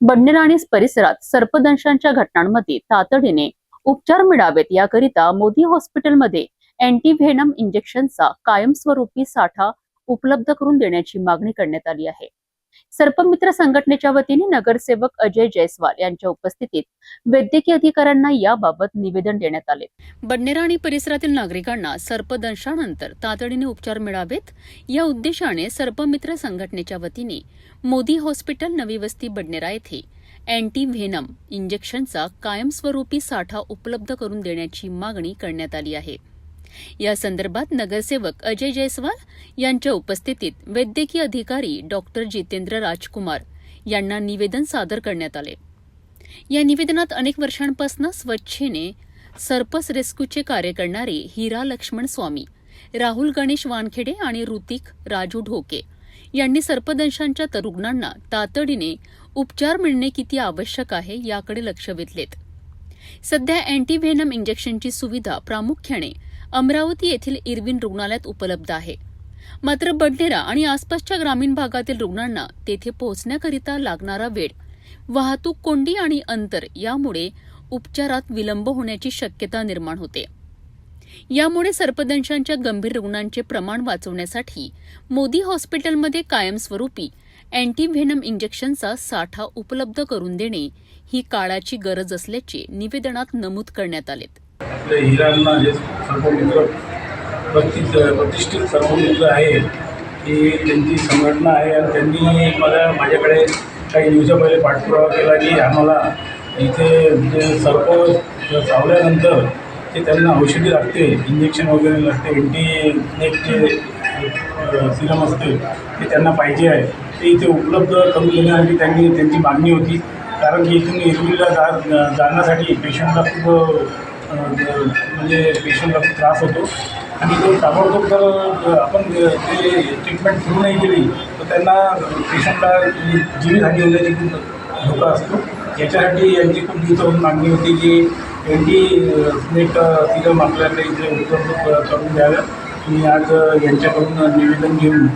बडनेरा आणि परिसरात सर्पदंशांच्या घटनांमध्ये तातडीने उपचार मिळावेत याकरिता मोदी हॉस्पिटलमध्ये अँटीव्हेनम इंजेक्शनचा कायमस्वरूपी साठा उपलब्ध करून देण्याची मागणी करण्यात आली आहे। सर्पमित्र संघटनेच्या वतीने नगरसेवक अजय जयस्वाल यांच्या उपस्थितीत वैद्यकीय अधिकाऱ्यांना याबाबत निवेदन देण्यात आले। बडनेरा आणि परिसरातील नागरिकांना सर्पदंशानंतर तातडीने उपचार मिळावेत या उद्देशाने सर्पमित्र संघटनेच्या वतीने मोदी हॉस्पिटल नवी वस्ती बडनेरा येथे अँटीव्हेनम इंजेक्शनचा कायमस्वरूपी साठा उपलब्ध करून देण्याची मागणी करण्यात आली आहे। या संदर्भात नगरसेवक अजय जयस्वाल यांच्या उपस्थितीत वैद्यकीय अधिकारी डॉक्टर जितेंद्र राजकुमार यांना निवेदन सादर करण्यात आले। या निवेदनात अनेक वर्षांपासून स्वच्छेने सर्पस रेस्क्यूचे कार्य करणारे हिरा लक्ष्मण स्वामी, राहुल गणेश वानखेडे आणि ऋतिक राजू ढोके यांनी सर्पदंशांच्या रुग्णांना तातडीने उपचार मिळणे किती आवश्यक आहे याकडे लक्ष वेधलेत। सध्या अँटीव्हेनम इंजेक्शनची सुविधा प्रामुख्याने अमरावती येथील इरविन रुग्णालयात उपलब्ध आहे। मात्र बडनेरा आणि आसपासच्या ग्रामीण भागातील रुग्णांना तेथे पोहोचण्याकरिता लागणारा वेळ, वाहतूक कोंडी आणि अंतर यामुळे उपचारात विलंब होण्याची शक्यता निर्माण होते। यामुळे सर्पदंशांच्या गंभीर रुग्णांचे प्रमाण वाचवण्यासाठी मोदी हॉस्पिटलमध्ये कायमस्वरूपी अँटीव्हेनम इंजेक्शनचा साठा उपलब्ध करून देणे ही काळाची गरज असल्याचे निवेदनात नमूद करण्यात आले। आपले हिरांना जे सर्पमित्र प्रतिष्ठित सर्पमित्र आहे की त्यांची संघटना आहे आणि त्यांनी माझ्याकडे काही दिवसा पहिले पाठपुरावा केला की आम्हाला इथे जे सर्प चावल्यानंतर ते त्यांना औषधी लागते, इंजेक्शन वगैरे लागते, अँटी जे सिरम असते ते त्यांना पाहिजे आहे, ते इथे उपलब्ध करून देण्यासाठी त्यांची मागणी होती। कारण की इथून इरविनला जाण्यासाठी पेशंटला खूप पेशंटला खूप त्रास होतो आणि तो ताबडतोब जर आपण ते ट्रीटमेंट सुरू नाही केली तर त्यांना पेशंटला जीवितहानी होण्याची खूप धोका असतो। याच्यासाठी यांची खूप दिवसापासून मागणी होती की स्नेक सिरम आपल्याकडे इथे उपलब्ध करून द्याव्या। मी आज यांच्याकडून निवेदन घेऊन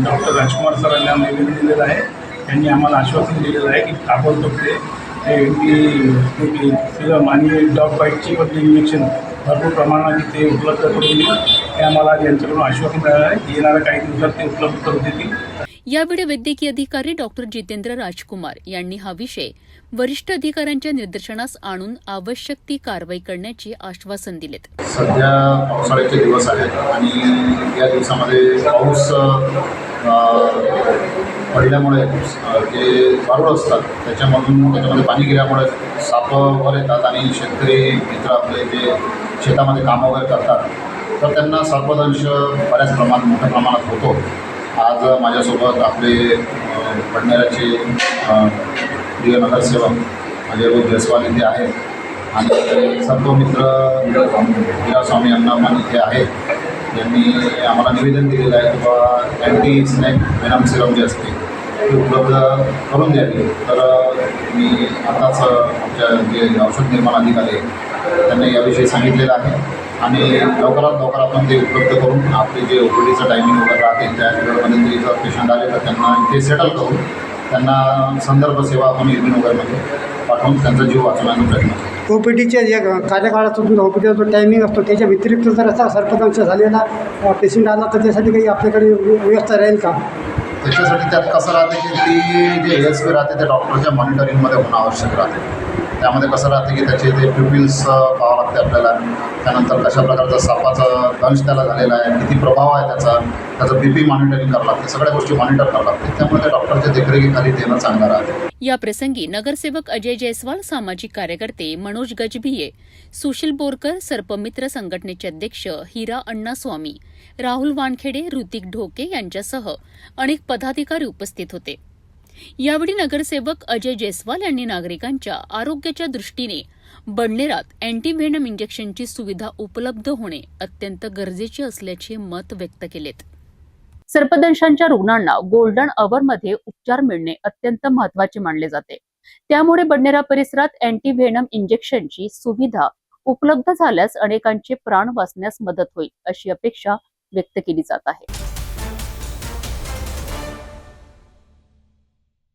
डॉक्टर राजकुमार सरांना निवेदन दिलेलं आहे। त्यांनी आम्हाला आश्वासन दिलेलं आहे की ताबडतोब ते सिरम आणि डॉग बाईटची पण इंजेक्शन भरपूर प्रमाणात इथे उपलब्ध करून देईल, हे आम्हाला यांच्याकडून आश्वासन मिळालं आहे। येणाऱ्या काही दिवसात ते उपलब्ध करून देतील। यावेळी वैद्यकीय अधिकारी डॉक्टर जितेंद्र राजकुमार यांनी हा विषय वरिष्ठ अधिकाऱ्यांच्या निर्देशनास आणून आवश्यक ती कारवाई करण्याचे आश्वासन दिले। सध्या पावसाळ्याचे दिवस आहेत आणि या दिवसामध्ये पाऊस पडल्यामुळे जे वारूळ असतात त्याच्यामध्ये पाणी गेल्यामुळे साप वर येतात आणि शेतकरी मित्र आपले जे शेतामध्ये कामं वगैरे करतात तर त्यांना सर्पदंश बऱ्याच मोठ्या प्रमाणात होतो। आज माझ्यासोबत आपले बडनेराचे प्रिय नगरसेवक अजय जयस्वाल इथे आहेत आणि सर्पमित्र हिरा स्वामी यांना पण इथे आहेत। यांनी आम्हाला निवेदन दिलेलं आहे की बाबा अँटी स्नेक व्हेनम सिरम जे असते ते उपलब्ध करून द्यावी। तर मी आताच आमच्या जे औषध निर्माण अधिकारी आहेत त्यांना याविषयी सांगितलेलं आहे आणि लवकरात लवकर आपण ते उपलब्ध करून आपले जे ओपीडीचं टायमिंग वगैरे राहते त्या वेळेमध्ये जरी जर पेशंट आले तर त्यांना इथे सेटल करून त्यांना संदर्भ सेवा आपण इरविन वगैरेमध्ये पाठवून त्यांचा जीव वाचवण्याचा प्रयत्न करतो। ओपीडीच्या जे कार्यकाळातून ओपीडीचा जो टायमिंग असतो त्याच्या व्यतिरिक्त जर असा सर्पदंश झालेला पेशंट आला तर त्यासाठी काही आपल्याकडे व्यवस्था राहील का? त्याच्यासाठी त्यात कसं राहते की ती जे ASV राहते ते डॉक्टरच्या मॉनिटरिंगमध्ये होणं आवश्यक राहते। त्यामध्ये कसं राहते की त्याचे ते प्युपिल्स पाहावं लागते आपल्याला, त्यानंतर कशा प्रकारचा सापाचा दंश त्याला झालेला आहे, किती प्रभाव आहे त्याचं BP मॉनिटरिंग करावं लागते, सगळ्या गोष्टी मॉनिटर करावं लागते। त्यामुळे ते डॉक्टरच्या देखरेखीखाली देणं चांगलं राहते। या प्रसंगी नगरसेवक अजय जयस्वाल, सामाजिक कार्यकर्ते मनोज गजभिये, सुशील बोरकर, सर्पमित्र संघटनेचे अध्यक्ष हिरा अण्णा स्वामी, राहुल वानखेडे, ऋतिक ढोके यांच्यासह अनेक पदाधिकारी उपस्थित होते। यावेळी नगरसेवक अजय जयस्वाल यांनी नागरिकांच्या आरोग्याच्या दृष्टीने बडनेरात अँटीव्हेनम इंजेक्शनची सुविधा उपलब्ध होणे अत्यंत गरजेचे असल्याचे मत व्यक्त केलेत। सर्पदंशांच्या रुग्णांना गोल्डन अवरमध्ये उपचार मिळणे अत्यंत महत्त्वाचे मानले जाते। त्यामुळे बडनेरा परिसरात अँटीव्हेनम इंजेक्शनची सुविधा उपलब्ध झाल्यास अनेकांचे प्राण वाचण्यास मदत होईल अशी अपेक्षा व्यक्त केली जात आहे।